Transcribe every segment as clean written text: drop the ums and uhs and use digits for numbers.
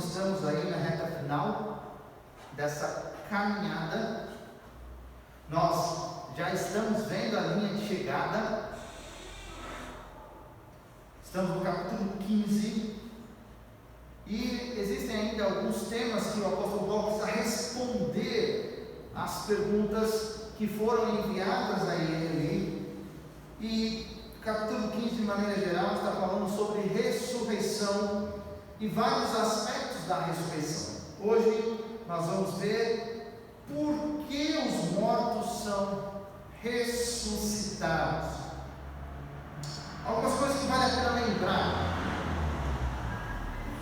estamos aí na reta final dessa caminhada. Nós já estamos vendo a linha de chegada. Estamos no capítulo 15. E existem ainda alguns temas que o apóstolo Paulo precisa responder às perguntas que foram enviadas a ele. E capítulo 15, de maneira geral, está falando sobre ressurreição e vários aspectos da ressurreição. Hoje nós vamos ver por que os mortos são ressuscitados. Algumas coisas que vale a pena lembrar.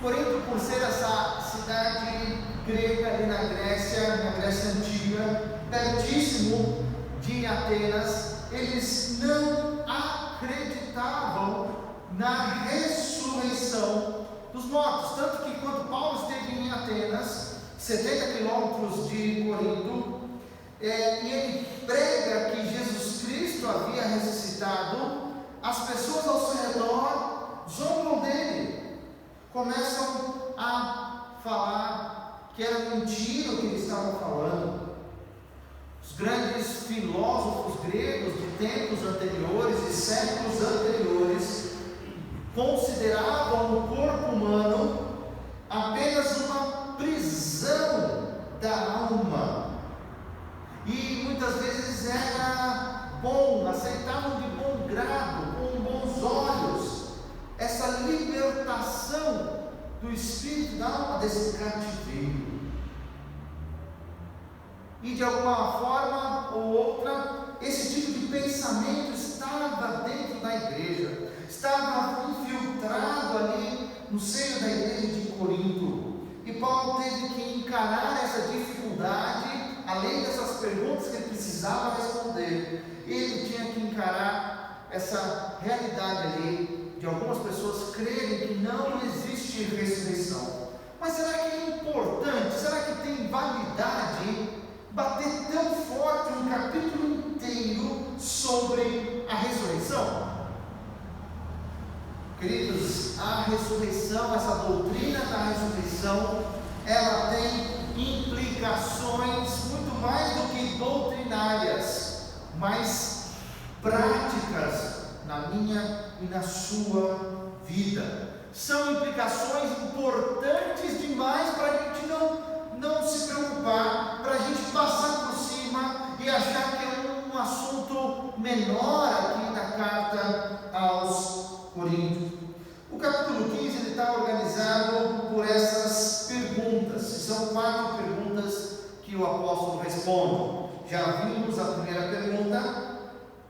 Corinto, por ser essa cidade grega ali na Grécia Antiga, pertíssimo de Atenas, eles não acreditavam na ressurreição dos mortos. Tanto que quando Paulo esteve em Atenas, 70 quilômetros de Corinto, e ele prega que Jesus Cristo havia ressuscitado, as pessoas ao seu redor zombam dele. Começam a falar que era mentira o que ele estava falando. Os grandes filósofos gregos de tempos anteriores e séculos anteriores consideravam o corpo humano apenas uma prisão da alma, e muitas vezes era bom, aceitavam de bom grado, com bons olhos, essa libertação do espírito da alma desse cativeiro. E de alguma forma ou outra, esse tipo de pensamento estava dentro da igreja, estava infiltrado ali no seio da igreja de Corinto. E Paulo teve que encarar essa dificuldade, além dessas perguntas que ele precisava responder. Ele tinha que encarar essa realidade ali, de algumas pessoas crerem que não existe ressurreição. Mas será que é importante? Será que tem validade bater tão forte um capítulo inteiro sobre a ressurreição? Queridos, a ressurreição, essa doutrina da ressurreição, ela tem implicações muito mais do que doutrinárias, mas práticas na minha e na sua vida. São implicações importantes demais para a gente não se preocupar, para a gente passar por cima e achar que é um assunto menor aqui da carta aos Coríntios. O capítulo 15 ele está organizado por essas perguntas. São 4 perguntas que o apóstolo responde. Já vimos a primeira pergunta,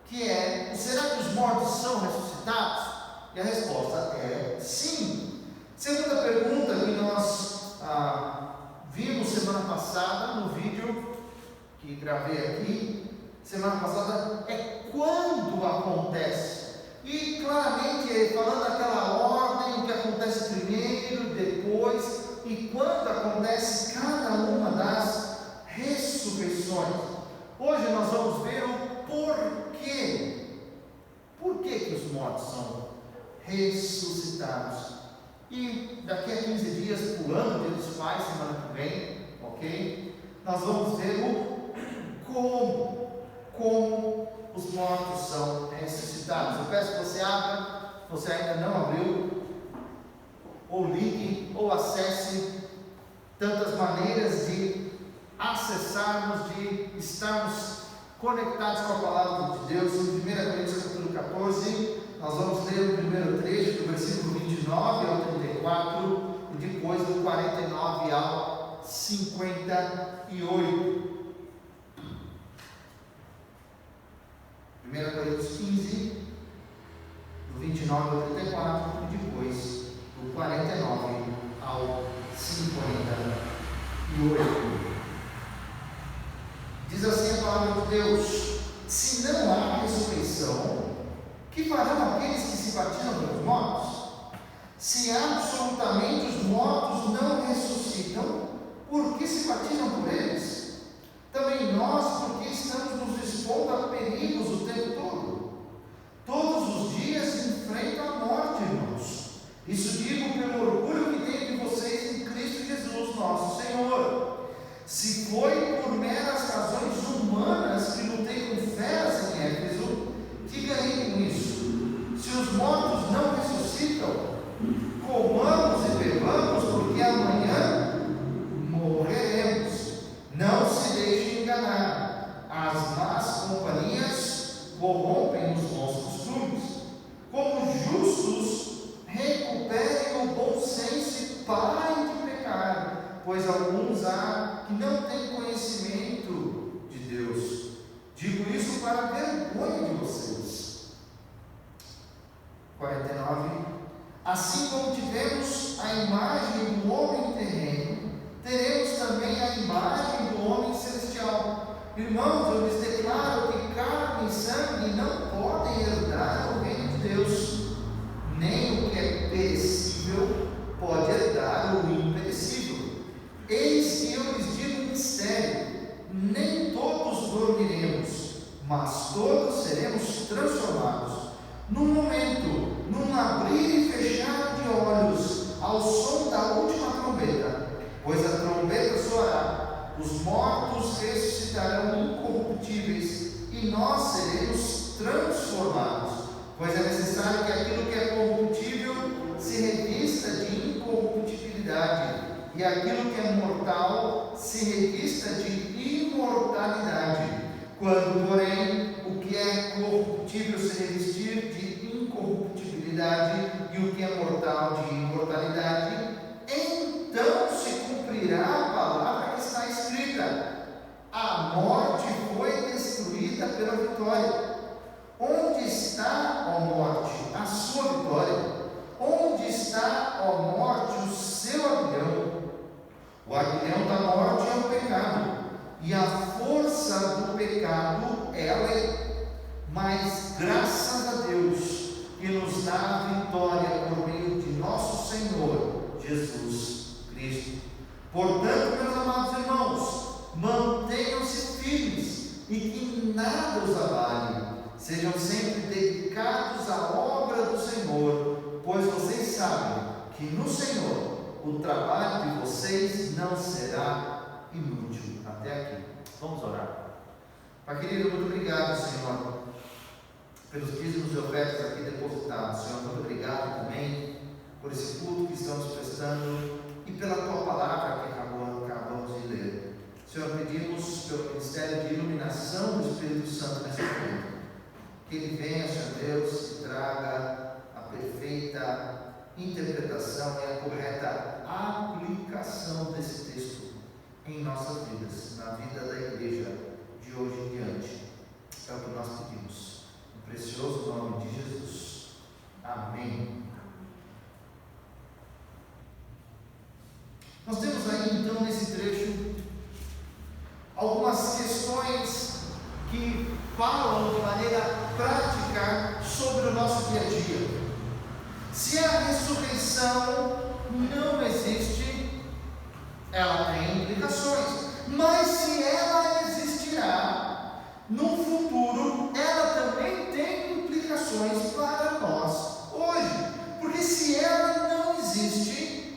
que é: será que os mortos são ressuscitados? E a resposta é sim. Segunda pergunta que nós vimos semana passada no vídeo que gravei aqui, semana passada, é quando acontece. E claramente falando daquela ordem, o que acontece primeiro, depois e quando acontece cada uma das ressurreições. Hoje nós vamos ver o porquê. Por que os mortos são ressuscitados? E daqui a 15 dias, pulando o Dia dos Pais, semana que vem, ok? Nós vamos ver o como os mortos são ressuscitados. Eu peço que você abra, se você ainda não abriu, ou ligue, ou acesse. Tantas maneiras de acessarmos, de estarmos conectados com a palavra de Deus. Em 1 Coríntios capítulo 14, nós vamos ler o primeiro trecho, do versículo 29 ao 34, e depois do 49 ao 58. 1 Coríntios 15, do 29 ao 34, e depois do 49 ao 58. Diz assim a palavra de Deus: se não há ressurreição, que farão aqueles que se batizam pelos mortos? Se absolutamente os mortos não ressuscitam, por que se batizam por eles? Também nós, porque estamos nos expondo a perigos o tempo todo. Todos os dias enfrentam a morte, irmãos. Isso digo pelo orgulho que tenho de vocês em Cristo pois alguns há que não têm conhecimento de Deus. Digo isso para a vergonha de vocês. 49. Assim como tivemos a imagem do homem terreno, teremos também a imagem do homem celestial. Irmãos, eu lhes declaro que carne e sangue não podem herdar o reino de Deus, nem o que é perecível pode herdar o imperecível. Eis que eu lhes digo um mistério: nem todos dormiremos, mas todos seremos transformados, num momento, num abrir e fechar de olhos, ao som da última trombeta. Pois a trombeta soará, os mortos ressuscitarão incorruptíveis, e nós seremos transformados. Pois é necessário que aquilo que é corruptível se revista de incorruptibilidade, e aquilo que é mortal se revista de imortalidade. Quando, porém, o que é corruptível se revestir de incorruptibilidade e o que é mortal de imortalidade, então se cumprirá a palavra que está escrita: a morte foi destruída pela vitória. Onde está, ó morte, a sua vitória? Onde está, ó morte, o seu aguilhão? O aguilhão da morte é o pecado, e a força do pecado é a lei. Mas graças a Deus que nos dá a vitória por meio de nosso Senhor Jesus Cristo. Portanto, meus amados irmãos, mantenham-se firmes e que nada os abale. Sejam sempre dedicados à obra do Senhor, pois vocês sabem que no Senhor o trabalho de vocês não será inútil. Até aqui. Vamos orar. Pai querido, muito obrigado, Senhor, pelos dízimos e ofertas aqui depositados. Senhor, muito obrigado também por esse culto que estamos prestando e pela Tua palavra que acabamos de ler. Senhor, pedimos pelo ministério de iluminação do Espírito Santo nessa noite, que Ele venha, Senhor Deus, e traga a perfeita interpretação e a correta aplicação desse texto em nossas vidas, na vida da igreja de hoje em diante. É o que nós pedimos, no precioso nome de Jesus. Amém. Nós temos aí então nesse trecho algumas questões que falam de maneira prática sobre o nosso dia a dia. Se a ressurreição não existe, ela tem implicações, mas se ela existirá no futuro, ela também tem implicações para nós hoje, porque se ela não existe,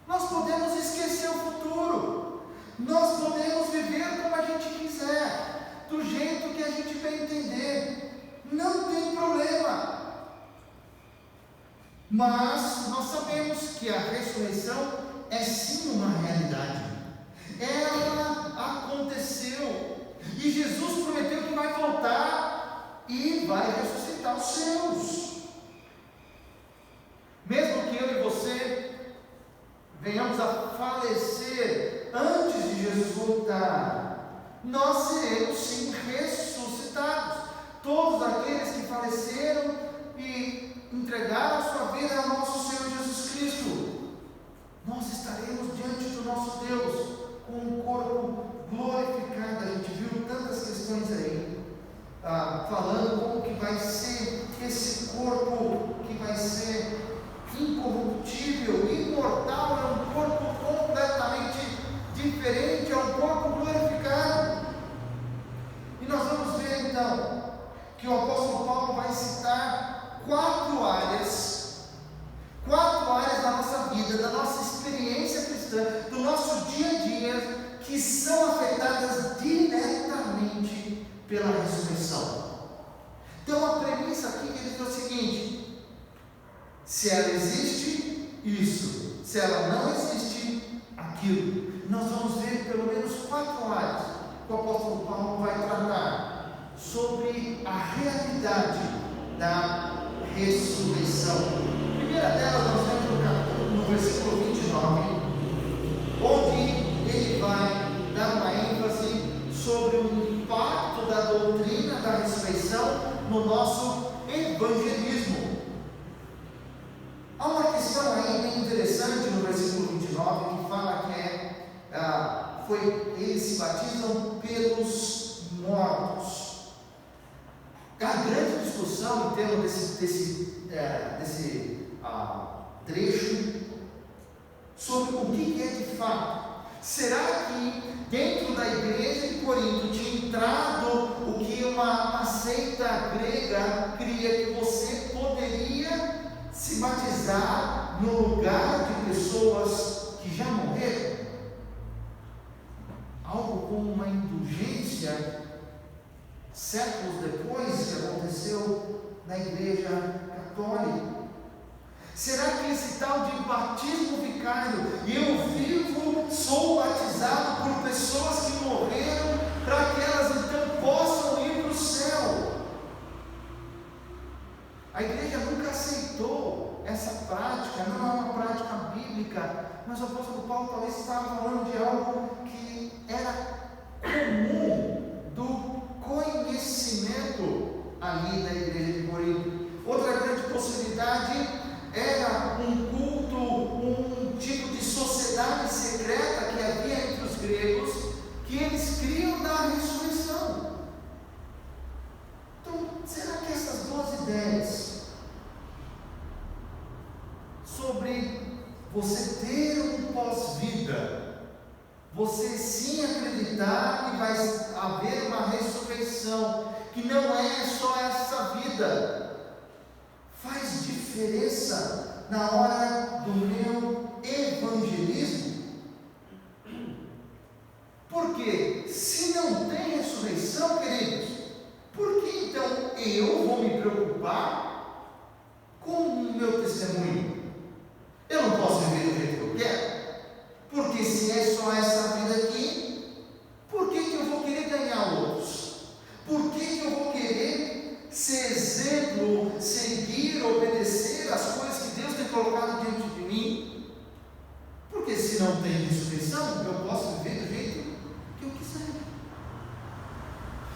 nós podemos esquecer o futuro, nós podemos viver como a gente quiser, do jeito que a gente bem entender, não tem problema. Mas nós sabemos que a ressurreição é sim uma realidade. Ela aconteceu, e Jesus prometeu que vai voltar e vai ressuscitar os seus. Mesmo que eu e você venhamos a falecer antes de Jesus voltar, nós seremos sim ressuscitados. Todos aqueles que faleceram e entregaram a sua vida ao nosso Senhor Jesus Cristo, nós estaremos diante do nosso Deus com um corpo glorificado. A gente viu tantas questões aí, falando como que vai ser esse corpo que vai ser incorruptível, imortal, é um corpo completamente diferente, é um corpo glorificado. E nós vamos ver então que o apóstolo Paulo vai citar quatro áreas da nossa vida, da nossa experiência cristã, do nosso dia a dia, que são afetadas diretamente pela ressurreição. Então a premissa aqui que ele diz é o seguinte: se ela existe, isso; se ela não existe, aquilo. Nós vamos ver pelo menos quatro áreas que o apóstolo Paulo vai tratar sobre a realidade da ressurreição. A primeira delas nós vemos no versículo 29, onde ressurreição no nosso evangelismo. Há uma questão aí bem interessante no versículo 29 que fala que eles se batizam pelos mortos. A grande discussão em termos desse trecho sobre o que é de fato. Será que dentro da igreja de Corinto tinha entrado o que uma seita grega cria, que você poderia se batizar no lugar de pessoas que já morreram? Algo como uma indulgência, séculos depois que aconteceu na igreja católica. Será que esse tal de batismo vicário, eu vivo, sou batizado por pessoas que morreram, para que elas então possam ir para o céu? A igreja nunca aceitou essa prática, não é uma prática bíblica, mas o apóstolo Paulo talvez estava falando de algo que era comum do conhecimento ali da igreja de Corinto. Outra grande possibilidade era um culto, um tipo de sociedade secreta que havia entre os gregos, que eles criam na ressurreição. Então, será que essas duas ideias sobre você ter um pós-vida, você sim acreditar que vai haver uma ressurreição, que não é só essa vida, faz diferença na hora do meu evangelismo? Porque se não tem ressurreição, queridos, por que então eu vou me preocupar com o meu testemunho? Eu não posso viver do jeito que eu quero? Porque se é só essa vida aqui, por que eu vou querer ganhar outros? Por que eu vou querer ser exemplo, seguir, obedecer as coisas que Deus tem colocado diante de mim? Porque se não tem ressurreição, eu posso viver do jeito que eu quiser.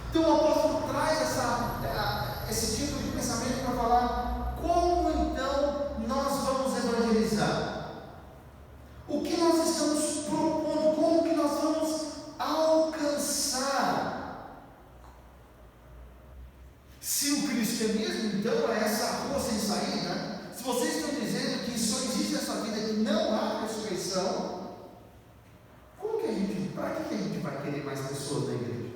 Então o apóstolo traz esse tipo de pensamento para falar como então nós vamos evangelizar. O que nós estamos propondo, como que nós vamos alcançar? Se o cristianismo então é essa rua sem saída, se vocês estão dizendo que só existe essa vida, que não há ressurreição, para que a gente vai querer mais pessoas na igreja?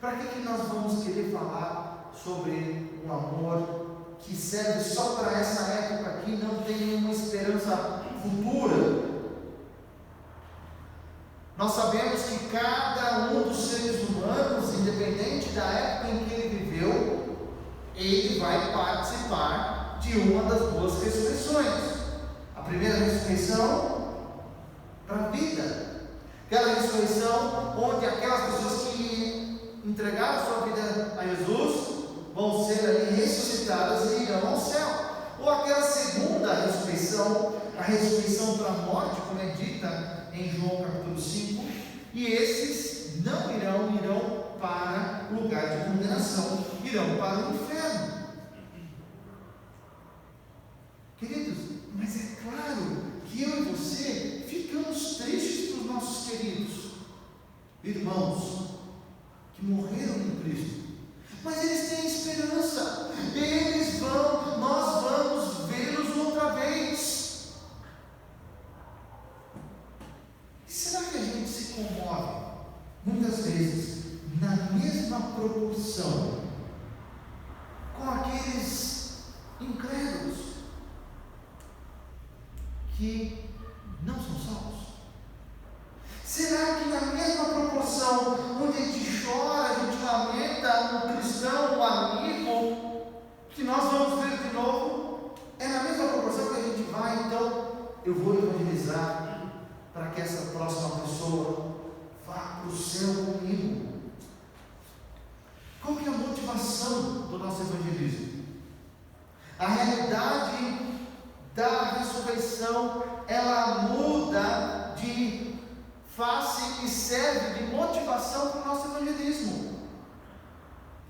Para que nós vamos querer falar sobre um amor que serve só para essa época aqui, não tem nenhuma esperança futura? Nós sabemos que cada um dos seres humanos, independente da época em que ele viveu, ele vai participar de uma das duas ressurreições. A primeira ressurreição para a vida, aquela ressurreição onde aquelas pessoas que entregaram sua vida a Jesus vão ser ali ressuscitadas e irão ao céu. Ou aquela segunda ressurreição, a ressurreição para a morte, como é dita em João capítulo 5, e esses não irão para o lugar de condenação, irão para o inferno. Queridos, mas é claro que eu e você ficamos tristes por nossos queridos irmãos que morreram em Cristo, mas eles têm esperança, nós vamos vê-los outra vez. E será que a gente se comove muitas vezes na mesma proporção com aqueles incrédulos que não são salvos? Será que na mesma proporção onde a gente chora, a gente lamenta um cristão, um amigo que nós vamos ver de novo, é na mesma proporção que a gente vai, então eu vou evangelizar para que essa próxima pessoa vá para o céu comigo? Qual que é a motivação do nosso evangelismo? A realidade da ressurreição, ela muda de face e serve de motivação para o nosso evangelismo.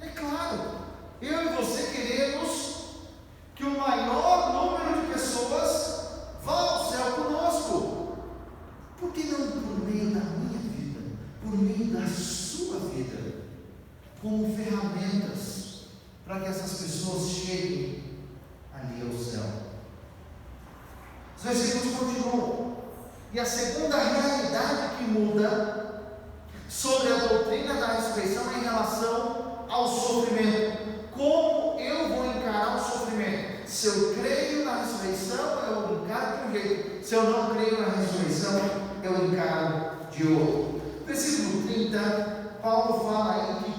É claro, Os versículos continuam. E a segunda realidade que muda sobre a doutrina da ressurreição é em relação ao sofrimento. Como eu vou encarar o sofrimento? Se eu creio na ressurreição, eu encaro de um jeito. Se eu não creio na ressurreição, eu encaro de outro. Versículo 30, Paulo fala aí que,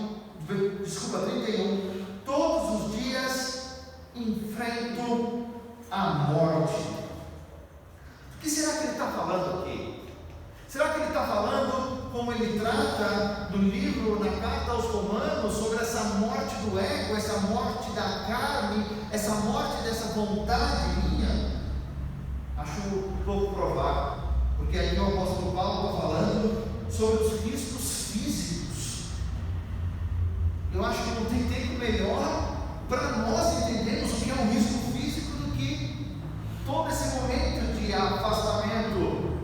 31, todos os dias enfrento a morte. O que será que ele está falando aqui? Será que ele está falando, como ele trata no livro, na carta aos Romanos, sobre essa morte do ego, essa morte da carne, essa morte dessa vontade minha? Acho pouco provável, porque aqui o apóstolo Paulo está falando sobre os riscos físicos. Eu acho que não tem tempo melhor para nós entendermos o que é um risco físico do que todo esse momento de afastamento,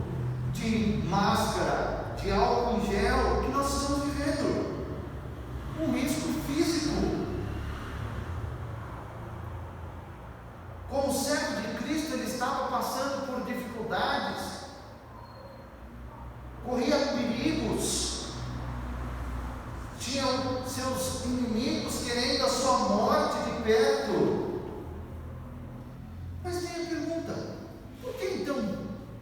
de máscara, de álcool em gel que nós estamos vivendo. Um risco físico. Como servo de Cristo, ele estava passando por dificuldades, corria perigos, tinham seus inimigos querendo a sua morte de perto. Mas tem a pergunta: por que então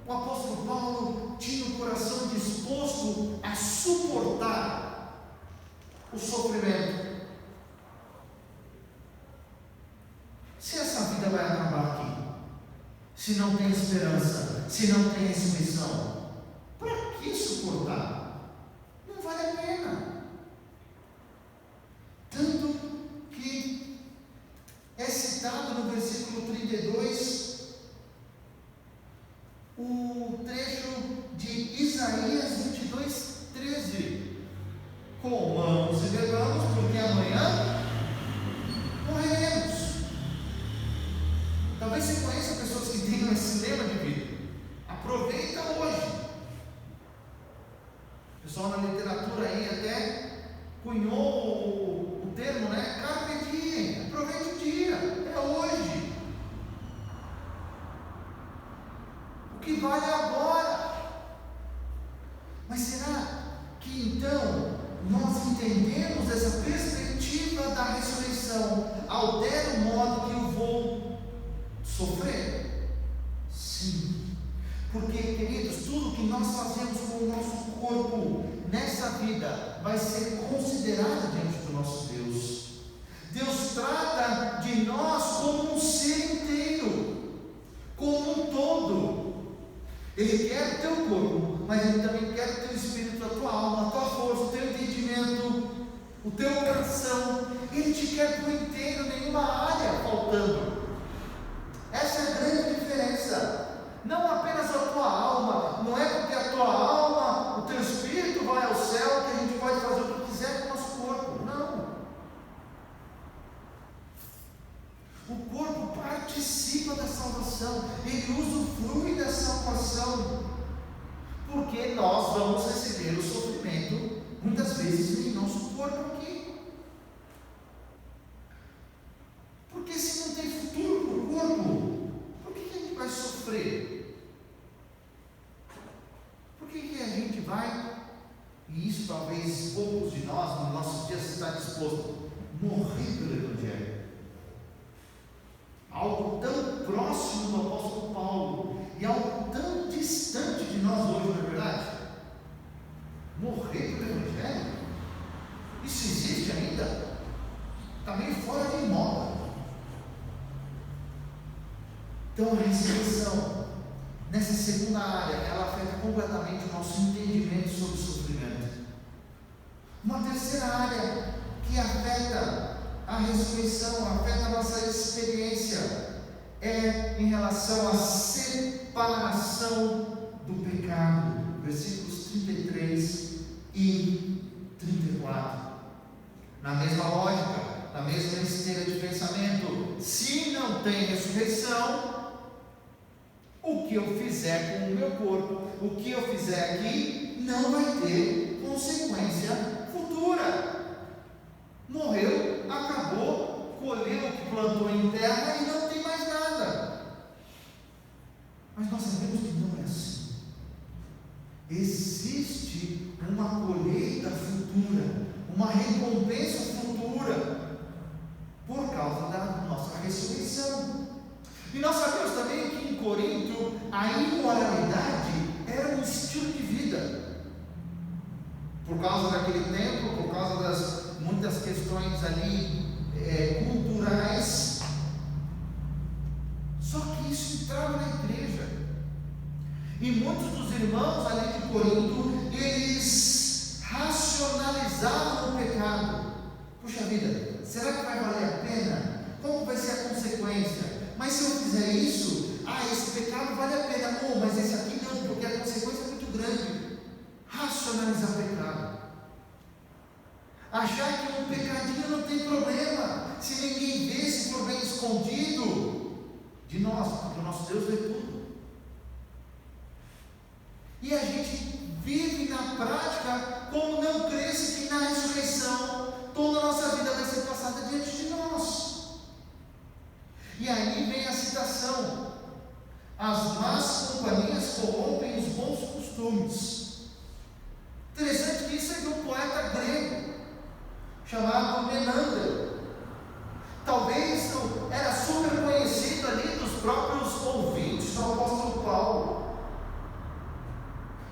o apóstolo Paulo tinha o coração disposto a suportar o sofrimento? Se essa vida vai acabar aqui, se não tem esperança, se não tem ressurreição, para que suportar? Não vale a pena. Tanto que é citado no versículo 32 o trecho de Isaías 22, 13: comamos e bebamos, porque amanhã morreremos. Talvez você conheça pessoas que tenham esse lema de vida. Aproveita hoje. O pessoal na literatura aí até cunhou o termo, né? Carpe diem. Aproveite o dia, é hoje. O que vale é agora. Mas será que então nós entendemos essa perspectiva da ressurreição, altera o modo que eu vou sofrer? Sim. Porque, queridos, tudo que nós fazemos com o nosso corpo nessa vida vai ser considerado diante do nosso Deus. Deus trata de nós como um ser inteiro, como um todo. Ele quer o teu corpo, mas Ele também quer o teu espírito, a tua alma, a tua força, o teu entendimento, o teu coração. Ele te quer por inteiro, nenhuma área faltando. Essa é a grande diferença. Não apenas a tua alma. Não é porque a tua alma, o teu espírito vai ao céu que a gente pode fazer o que quiser com o nosso corpo. Não. O corpo participa da salvação. Ele usufrui da salvação. Porque nós vamos receber o sofrimento muitas vezes em nosso corpo aqui. Porque se não tem futuro para o corpo, por que a gente vai sofrer? Por que a gente vai, e isso talvez poucos de nós, nos nossos dias, está disposto a morrer pelo Evangelho? Algo tão próximo do apóstolo Paulo e algo tão distante de nós hoje, não é verdade? Morrer pelo Evangelho? Isso existe ainda? Está meio fora de moda. Então a ressurreição, nessa segunda área, ela afeta completamente o nosso entendimento sobre o sofrimento. Uma terceira área que afeta a ressurreição, afeta a nossa experiência, é em relação à separação do pecado. Versículos 33 e 34. Na mesma lógica, na mesma esteira de pensamento, se não tem ressurreição, o que eu fizer com o meu corpo, o que eu fizer aqui, não vai ter consequência futura. Morreu, acabou, colheu o que plantou em terra e não tem mais nada. A Mas nós sabemos que não é assim. Existe uma colheita futura, uma recompensa futura, por causa da nossa ressurreição. E nós sabemos também que em Corinto a imoralidade era um estilo de vida, por causa daquele tempo, por causa das muitas questões ali culturais. Só que isso entrava na igreja, e muitos dos irmãos ali de Corinto, eles racionalizavam o pecado. Puxa vida, será que vai valer a pena? Como vai ser a consequência? Mas se eu fizer isso, esse pecado vale a pena. Mas esse aqui não, porque a consequência é muito grande. Racionalizar o pecado, achar que um pecadinho não tem problema, se ninguém vê, se for bem escondido de nós, porque o nosso Deus vê tudo. E a gente vive na prática como não cresce que na ressurreição toda a nossa vida vai ser passada diante de nós. E aí vem a citação: as más companhias corrompem os bons costumes. Interessante que isso é de um poeta grego chamado Menander. Talvez era super conhecido ali dos próprios ouvintes do apóstolo Paulo.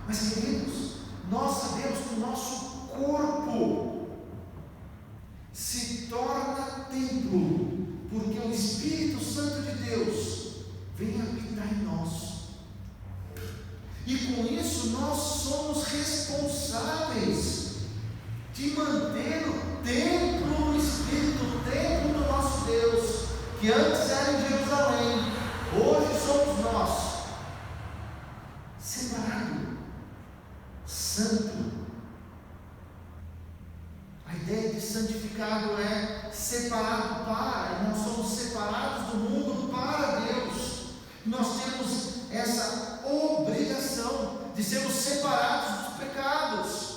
Mas, queridos, nós sabemos que o nosso corpo se torna templo, porque o Espírito Santo de Deus vem habitar em nós. E com isso nós somos responsáveis de manter o templo do Espírito, o templo do nosso Deus, que antes era em Jerusalém, hoje somos nós, separado, santo. A ideia de santificado é separado para, nós somos separados do mundo para Deus. Nós temos essa obrigação de sermos separados dos pecados.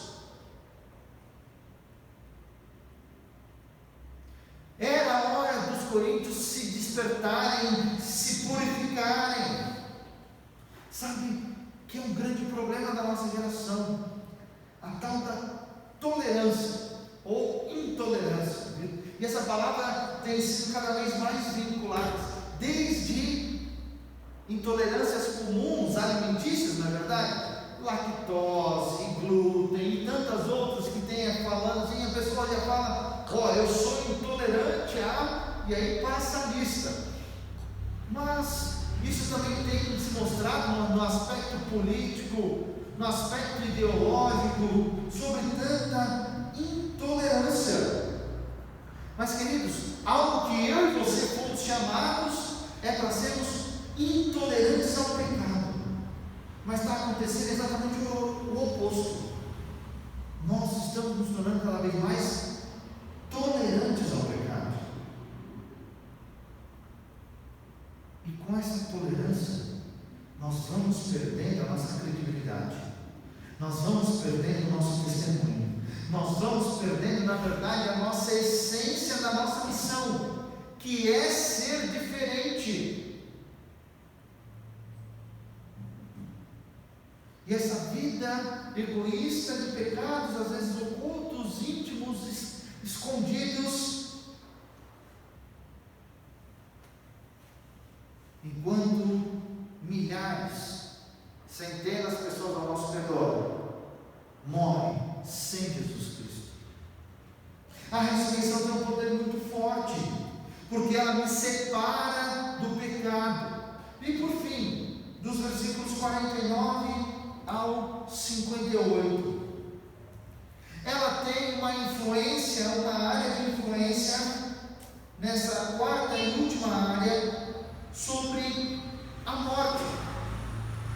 Era a hora dos coríntios se despertarem, se purificarem. Sabe que é um grande problema da nossa geração, a tal da tolerância ou intolerância. E essa palavra tem sido cada vez mais vinculada, desde intolerâncias comuns, alimentícias, na verdade, lactose, glúten e tantas outras que tem falando assim, a pessoa já fala, eu sou intolerante a, e aí passa a lista. Mas isso também tem se mostrado no aspecto político, no aspecto ideológico, sobre tanta intolerância. Mas, queridos, algo que eu e você fomos chamados é para sermos intolerantes ao pecado. Mas está acontecendo exatamente o oposto. Nós estamos nos tornando cada vez mais tolerantes ao pecado. E com essa tolerância, nós vamos perdendo a nossa credibilidade, nós vamos perdendo o nosso testemunho, nós vamos perdendo, na verdade, a nossa essência da nossa missão, que é ser diferente. E essa vida egoísta de pecados, às vezes ocultos, íntimos, escondidos, enquanto milhares, centenas de pessoas ao nosso redor morrem sem Jesus Cristo. A ressurreição tem um poder muito forte, porque ela me separa do pecado. E por fim, dos versículos 49 ao 58, ela tem uma influência, uma área de influência, nessa quarta e última área, sobre a morte,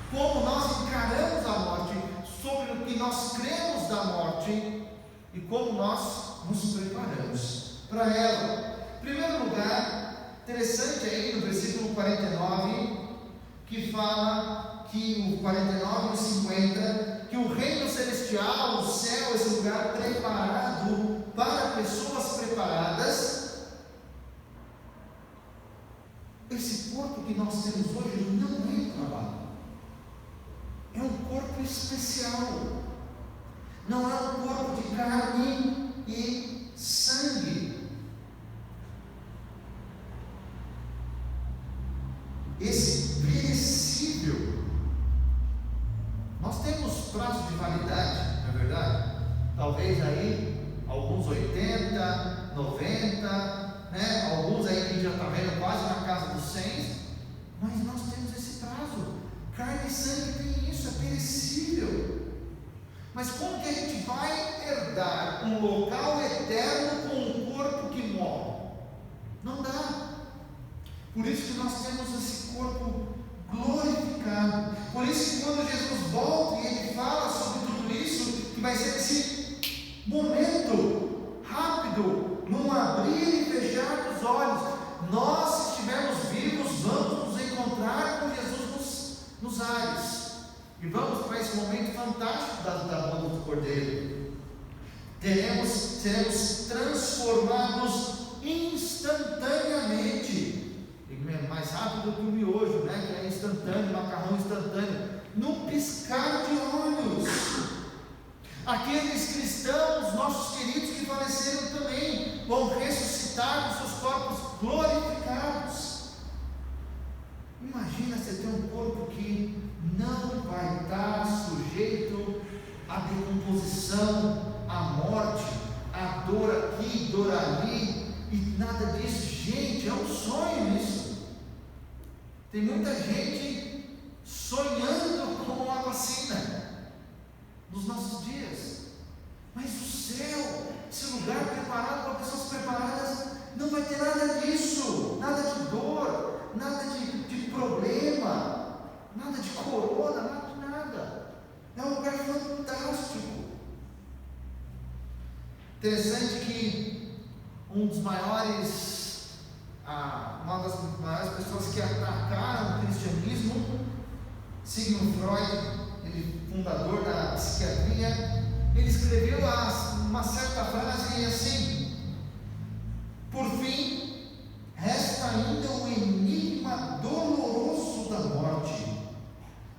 como nós encaramos a morte, sobre o que nós cremos da morte e como nós nos preparamos para ela. Em primeiro lugar, interessante aí no versículo 49, que fala que o 49 e o 50, que o reino celestial, o céu, esse lugar preparado para pessoas preparadas. Esse corpo que nós temos hoje não é trabalho. talvez aí, alguns 80, 90, né? Alguns aí que já está vendo quase na casa dos 100, mas nós temos esse prazo. Carne e sangue tem isso, é perecível. Mas como que a gente vai herdar um local eterno com um corpo que morre? Não dá. Por isso que nós temos esse corpo glorificado. Por isso que quando Jesus volta e Ele fala sobre tudo isso, que vai ser esse momento rápido, num abrir e fechar dos olhos, nós, se estivermos vivos, vamos nos encontrar com Jesus nos ares. E vamos para esse momento fantástico da boda do Cordeiro. Seremos transformados instantaneamente. Mais rápido que o miojo, né? Que é instantâneo, macarrão instantâneo. Num piscar de olhos. Aqueles cristãos, nossos queridos que faleceram também, vão ressuscitar com seus corpos glorificados. Imagina você ter um corpo que não vai estar sujeito à decomposição, à morte, à dor aqui, dor ali, e nada disso. Gente, é um sonho isso. Tem muita gente sonhando com a vacina nos nossos dias, mas o céu, esse lugar preparado para pessoas preparadas, não vai ter nada disso, nada de dor, nada de problema, nada de corona, nada. É um lugar fantástico. Interessante que uma das maiores pessoas que atacaram o cristianismo, Sigmund Freud, ele fundador da psiquiatria, ele escreveu uma certa frase assim: por fim, resta ainda o enigma doloroso da morte,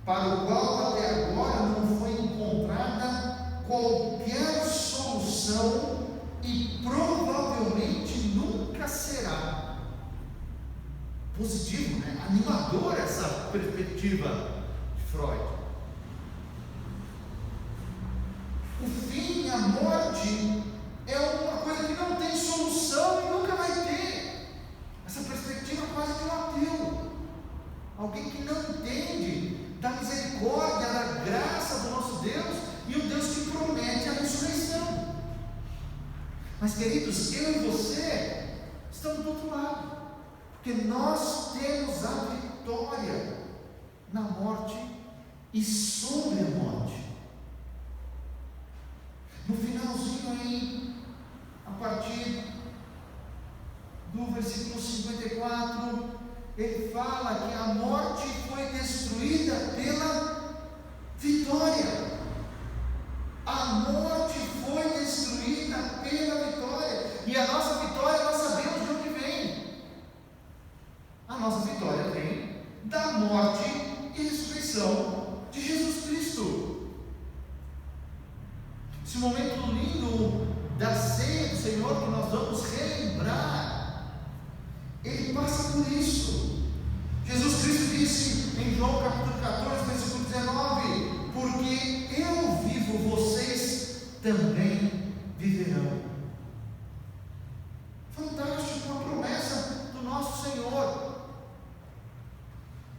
para o qual até agora não foi encontrada qualquer solução e provavelmente nunca será. Positivo, né? Animadora essa perspectiva de Freud. O fim, a morte, é uma coisa que não tem solução e nunca vai ter. Essa perspectiva quase de um ateu, alguém que não entende da misericórdia, da graça do nosso Deus e um Deus que promete a ressurreição. Mas, queridos, eu e você estamos do outro lado, porque nós temos a vitória na morte e sobre a morte. No finalzinho aí, a partir do versículo 54, ele fala que a morte foi destruída pela vitória. A morte foi destruída pela vitória. E a nossa vitória, nós sabemos de onde vem. A nossa vitória vem da morte e ressurreição de Jesus Cristo. Esse momento lindo da ceia do Senhor que nós vamos relembrar, ele passa por isso. Jesus Cristo disse em João capítulo 14, versículo 19: porque eu vivo, vocês também viverão. Fantástico, uma promessa do nosso Senhor.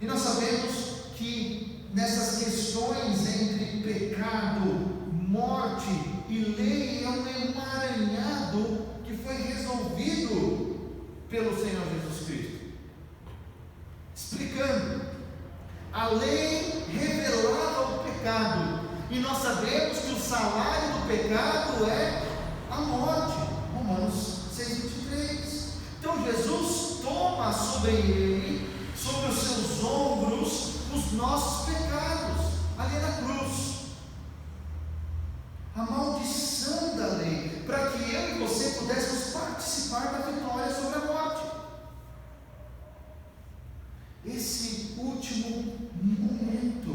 E nós sabemos que nessas questões entre pecado, morte e lei, é um emaranhado que foi resolvido pelo Senhor Jesus Cristo. Explicando, a lei revelava o pecado, e nós sabemos que o salário do pecado é a morte. Romanos 6,23. Então Jesus toma sobre ele, sobre os seus ombros, os nossos pecados, ali na cruz. A maldição da lei, para que eu e você pudéssemos participar da vitória sobre a morte. Esse último momento.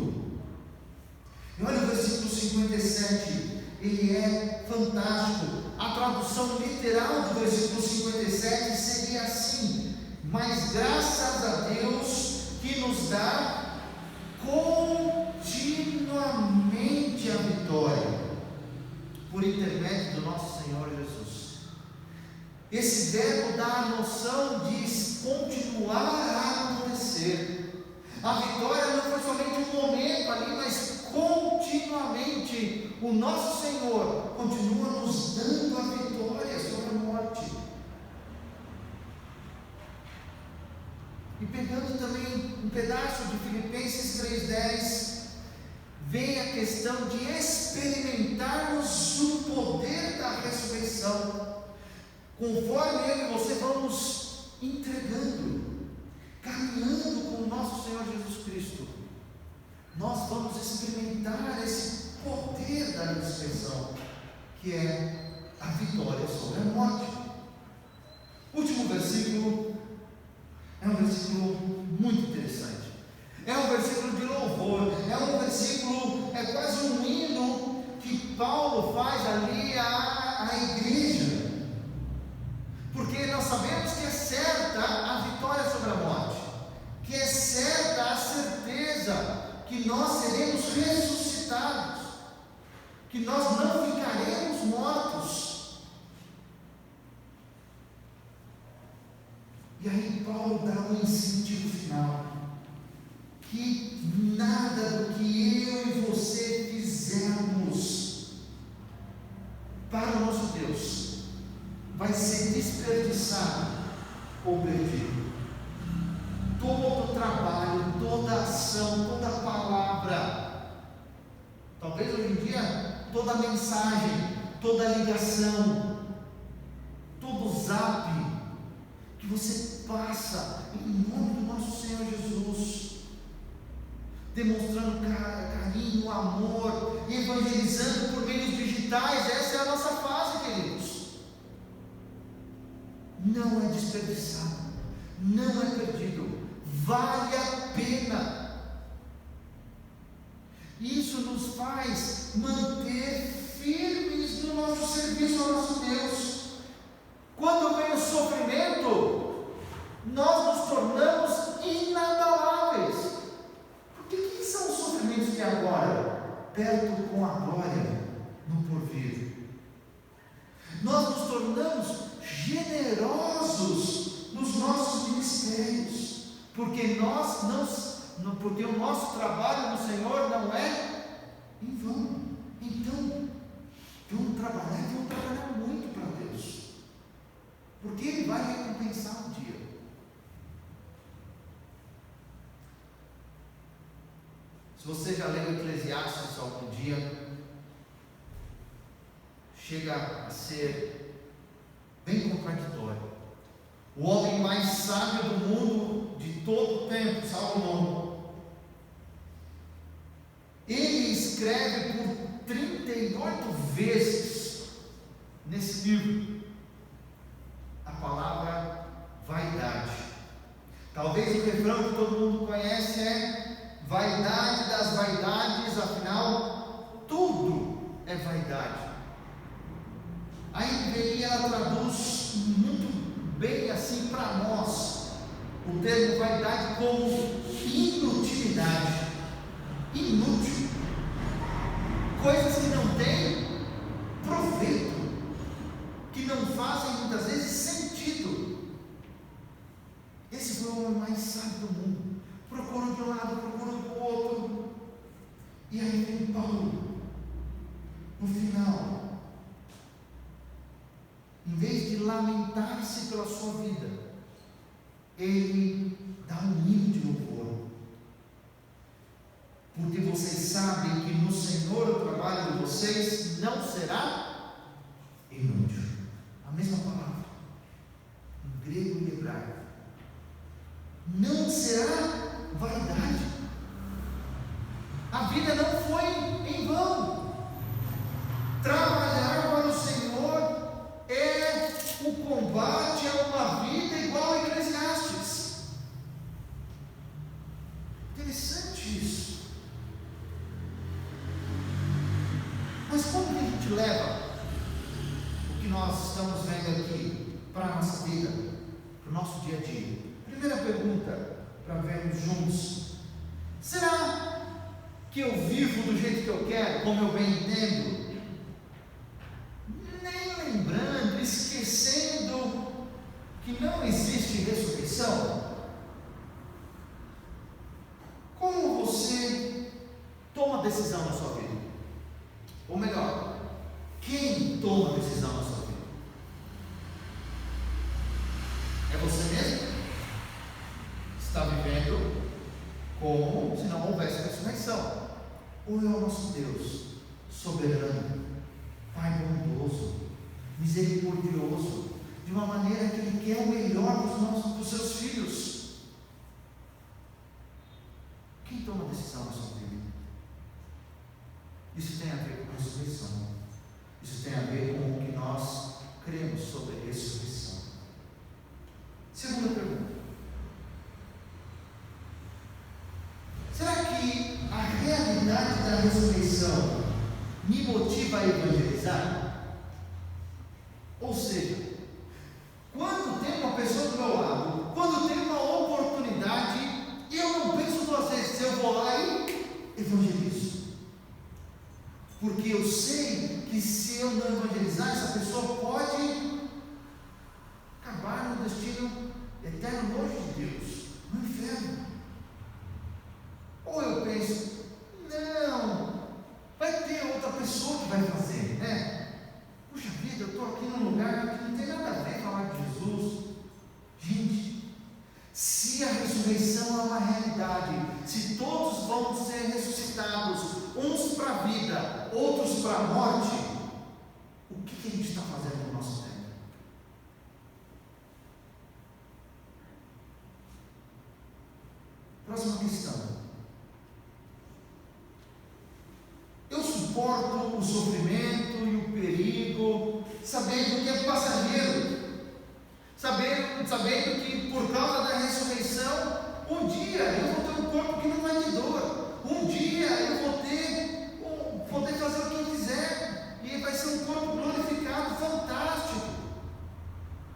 E olha o versículo 57, ele é fantástico. A tradução literal do versículo 57 seria assim: mas graças a Deus que nos dá continuamente a vitória por por intermédio do nosso Senhor Jesus. Esse verbo dá a noção de continuar a acontecer. A vitória não foi somente um momento ali, mas continuamente o nosso Senhor continua nos dando a vitória sobre a morte. E pegando também um pedaço de Filipenses 3,10, vem a questão de experimentarmos o poder da ressurreição. Conforme eu e você vamos entregando, caminhando com o nosso Senhor Jesus Cristo, nós vamos experimentar esse poder da ressurreição, que é a vitória sobre a morte. Último versículo é um versículo muito interessante. É um versículo de louvor, é um versículo, é quase um hino que Paulo faz ali à igreja, porque nós sabemos que é certa a vitória sobre a morte, que é certa a certeza que nós seremos ressuscitados, que nós não ficaremos mortos. E aí Paulo dá um incentivo final, que nada do que eu e você fizermos para o nosso Deus vai ser desperdiçado ou perdido. Todo o trabalho, toda a ação, toda a palavra, talvez hoje em dia toda a mensagem, toda a ligação, todo o zap que você passa em nome do nosso Senhor Jesus, demonstrando carinho, amor, evangelizando por meios digitais, essa é a nossa fase, queridos. Não é desperdiçado, não é perdido, vale a pena. Isso nos faz manter firmes no nosso serviço ao nosso Deus. Quando vem o sofrimento, nós nos tornamos inabaláveis. Porque quem são os sofrimentos que agora, perto com a glória no porvir? Nós nos tornamos generosos nos nossos ministérios, porque porque o nosso trabalho no Senhor não é em vão. Então, vamos trabalhar muito para Deus, porque Ele vai recompensar um dia. Se você já leu Eclesiastes algum dia, chega a ser bem contraditório. O homem mais sábio do mundo de todo o tempo, Salomão, ele escreve por 38 vezes nesse livro a palavra vaidade. Talvez o refrão que todo mundo conhece é: vaidade das vaidades, afinal tudo é vaidade. A NVI ela traduz muito bem assim para nós o termo vaidade como inutilidade, inútil, coisas que não têm proveito, que não fazem muitas vezes sentido. Esse foi o homem mais sábio do mundo. Procura de um lado, procura do outro, e aí vem Paulo no final. Em vez de lamentar-se pela sua vida, ele dá um hino de louvor. Porque vocês sabem que no Senhor o trabalho de vocês não será inútil. A mesma palavra, em grego e hebraico. Não será vaidade. A vida não foi em vão. Trabalhar para o Senhor é o combate a uma vida igual a Eclesiastes. Interessante isso. Mas como que a gente leva o que nós estamos vendo aqui para a nossa vida, para o nosso dia a dia? Primeira pergunta para vermos juntos: será que eu vivo do jeito que eu quero, como eu bem entendo? decisão na sua vida? Ou melhor, quem toma decisão na sua vida? É você mesmo? Está vivendo como se não houvesse ressurreição? Ou é o nosso Deus soberano, Pai bondoso, misericordioso, de uma maneira que Ele quer o melhor para os seus filhos? Quem toma a decisão na sua vida? Isso tem a ver com a ressurreição. Isso tem a ver com o que nós cremos sobre a ressurreição. Segunda pergunta: será que a realidade da ressurreição me motiva a evangelizar? Ou seja, quando tem uma pessoa do meu lado, quando tem uma oportunidade, eu não penso duas vezes, eu vou lá e evangelizo. Porque eu sei que se eu não evangelizar, essa pessoa pode acabar no destino eterno longe de Deus, no inferno. Ou eu penso, não, vai ter outra pessoa que vai fazer, né? Puxa vida, eu estou aqui num lugar que não tem nada a ver falar de Jesus. Gente, se a ressurreição é uma realidade, se todos vão ser ressuscitados, uns para a vida, outros para a morte, o que a gente está fazendo no nosso tempo? Próxima questão: eu suporto o sofrimento e o perigo, sabendo que é passageiro, sabendo que por causa da ressurreição, um dia eu vou ter um corpo que não vai ter dor, um dia eu vou poder fazer o que eu quiser, e vai ser um corpo glorificado, fantástico.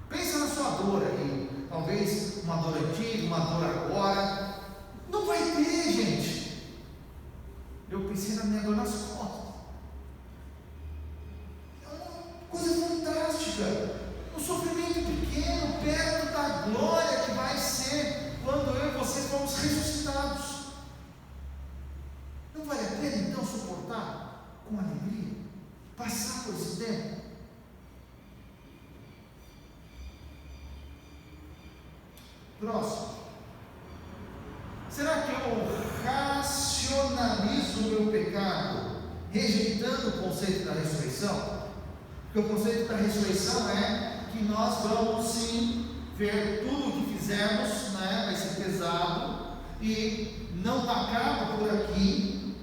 Pensa na sua dor aí, talvez uma dor antiga, uma dor agora. Não vai ter, gente. Eu pensei na minha dor nas costas. É uma coisa fantástica. Um sofrimento pequeno, perto da glória que vai ser quando eu e você formos ressuscitados. Não vale a pena então suportar com alegria, passar por esse tempo? Próximo: será que eu racionalizo o meu pecado, rejeitando o conceito da ressurreição? Porque o conceito da ressurreição é que nós vamos sim ver tudo o que fizemos, né? Vai ser pesado e não acaba por aqui.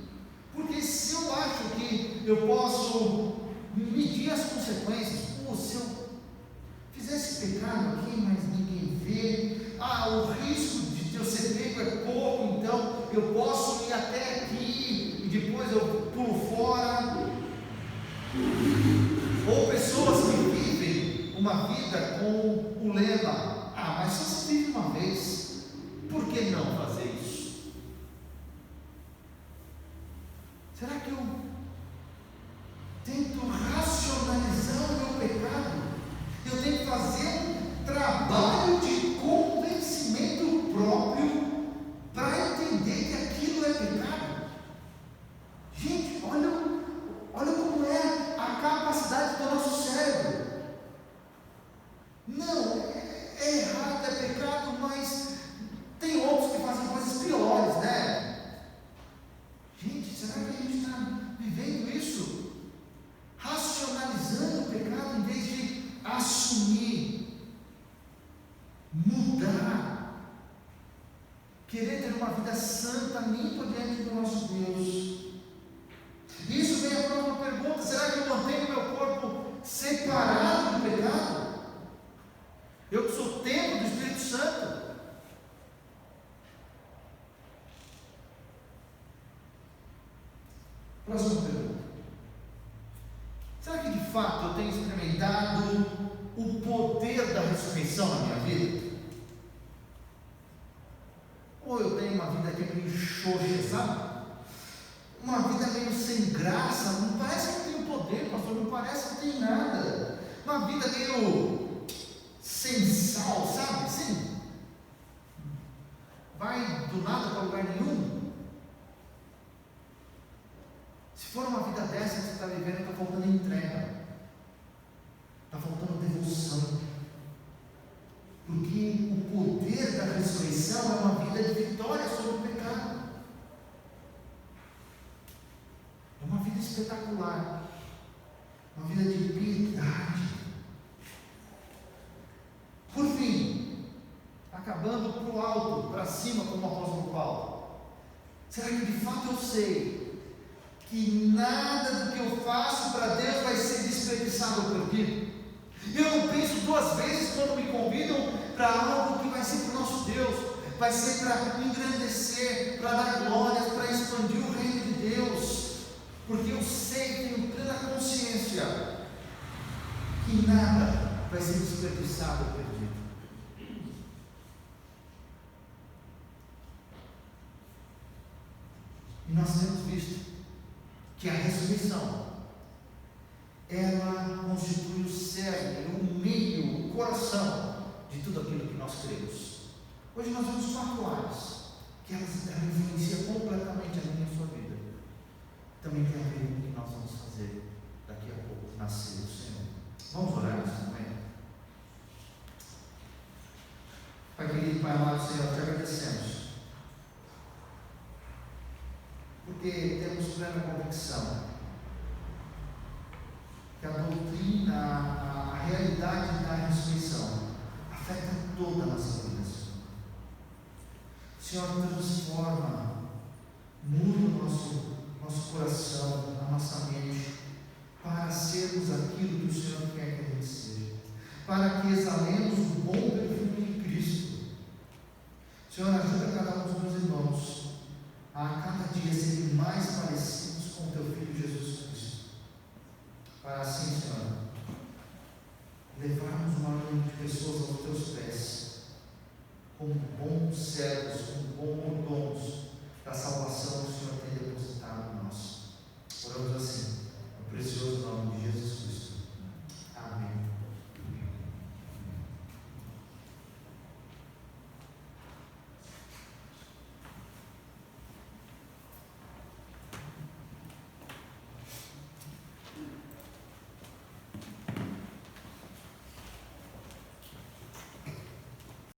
Porque se eu acho que eu posso medir as consequências, se eu fizer esse pecado aqui, mas ninguém vê, o risco de eu ser pego é pouco, então eu posso ir até aqui e depois eu pulo fora. Ou pessoas que vivem uma vida com o lema: mas só se vive uma vez, por que não fazer isso? Será que eu tento racionalizar o meu pecado? Eu tenho que fazer um trabalho de convencimento próprio para entender que aquilo é pecado? Gente, olha como é a capacidade do nosso cérebro. Não, é errado, é pecado, mas tem outros que fazem coisas piores, né? Gente, será que a gente está vivendo isso? Racionalizando o pecado em vez de assumir, mudar, querer ter uma vida santa, limpa diante do nosso Deus. Isso vem a próxima pergunta: será que eu mantenho meu corpo separado do pecado? Eu que sou templo do Espírito Santo. Próxima pergunta: será que de fato eu tenho experimentado o poder da ressurreição na minha vida? Ou eu tenho uma vida aqui meio xoxa, sabe? Uma vida meio sem graça, não parece que tem poder, pastor, não parece que tem nada. Uma vida meio sem sal, sabe? Sim. Vai do nada para lugar nenhum. for uma vida dessa que você está vivendo, está faltando entrega, está faltando devoção, porque o poder da ressurreição é uma vida de vitória sobre o pecado, é uma vida espetacular, uma vida de piedade. Por fim, acabando para o alto, para cima, como o apóstolo Paulo, será que de fato eu sei que nada do que eu faço para Deus vai ser desperdiçado ou perdido? Eu não penso duas vezes quando me convidam para algo que vai ser para o nosso Deus, vai ser para engrandecer, para dar glórias, para expandir o reino de Deus, porque eu sei, tenho plena consciência que nada vai ser desperdiçado ou perdido. E nós temos visto que a ressurreição, ela constitui o cerne, o meio, o coração de tudo aquilo que nós cremos. Hoje nós vemos 4 áreas que ela influencia completamente a minha e a sua vida. Também tem a ver com o que nós vamos fazer daqui a pouco, na ceia do Senhor. Vamos orar nesse momento? Pai querido, Pai amado, Senhor, te agradecemos, porque temos plena convicção que a doutrina, a realidade da ressurreição afeta toda a nossa vida. Senhor, transforma, muda o nosso coração, a nossa mente, para sermos aquilo que o Senhor quer que a gente seja, para que exalemos o bom perfume de Cristo. Senhor, ajuda cada um dos meus irmãos a cada dia serem mais parecidos com o Teu Filho Jesus Cristo, para assim, Senhor,